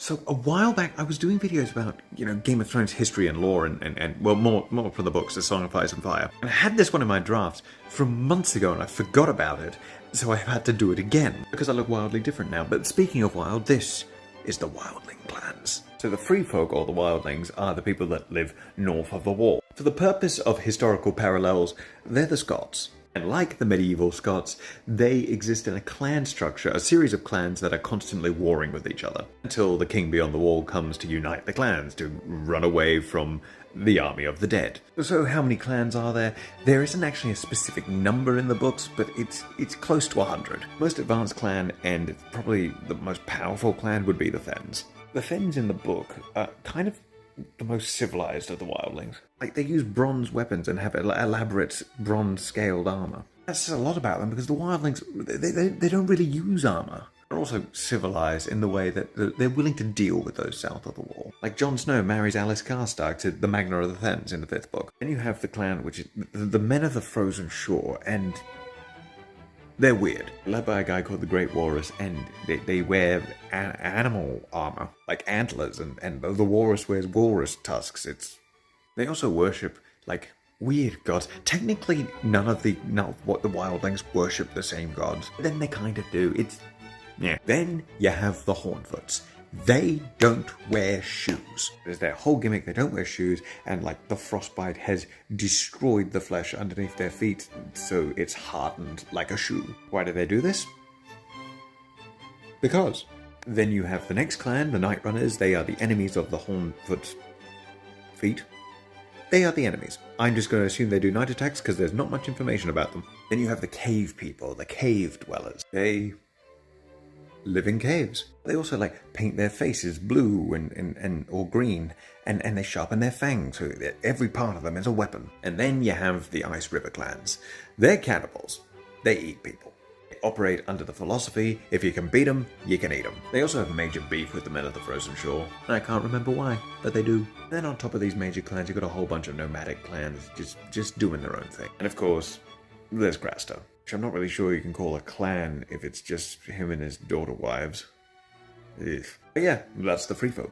So a while back, I was doing videos about, Game of Thrones history and lore and well, more from the books, The Song of Ice and Fire. And I had this one in my drafts from months ago and I forgot about it, so I had to do it again, because I look wildly different now. But speaking of wild, this is the Wildling clans. So the Free Folk, or the Wildlings, are the people that live north of the Wall. For the purpose of historical parallels, they're the Scots. And like the medieval Scots, they exist in a clan structure, a series of clans that are constantly warring with each other, until the King Beyond the Wall comes to unite the clans, to run away from the army of the dead. So how many clans are there? There isn't actually a specific number in the books, but it's close to 100. Most advanced clan, and probably the most powerful clan, would be the Fens. The Fens in the book are kind of the most civilized of the Wildlings. Like, they use bronze weapons and have elaborate bronze-scaled armor. That says a lot about them, because the Wildlings, they don't really use armor. They're also civilized in the way that they're willing to deal with those south of the Wall. Like, Jon Snow marries Alice Karstark to the Magna of the Fens in the 5th book. Then you have the clan, which is the Men of the Frozen Shore, and they're weird. Led by a guy called the Great Walrus, and they wear animal armor, like antlers, and the walrus wears walrus tusks. They also worship, like, weird gods. Technically, none of what the Wildlings worship the same gods. But then they kind of do. Yeah. Then you have the Hornfoots. They don't wear shoes. There's their whole gimmick, they don't wear shoes, and like the frostbite has destroyed the flesh underneath their feet, so it's hardened like a shoe. Why do they do this? Because. Then you have the next clan, the Night Runners. They are the enemies of the Hornfoot feet. They are the enemies. I'm just going to assume they do night attacks because there's not much information about them. Then you have the cave people, the cave dwellers. They live in caves. They also paint their faces blue and or green, and they sharpen their fangs, so that every part of them is a weapon. And then you have the Ice River clans. They're cannibals. They eat people. They operate under the philosophy, if you can beat them, you can eat them. They also have major beef with the Men of the Frozen Shore. I can't remember why, but they do. Then on top of these major clans, you've got a whole bunch of nomadic clans just doing their own thing. And of course, there's Craster, which I'm not really sure you can call a clan if it's just him and his daughter wives. Ugh. But yeah, that's the Free Folk.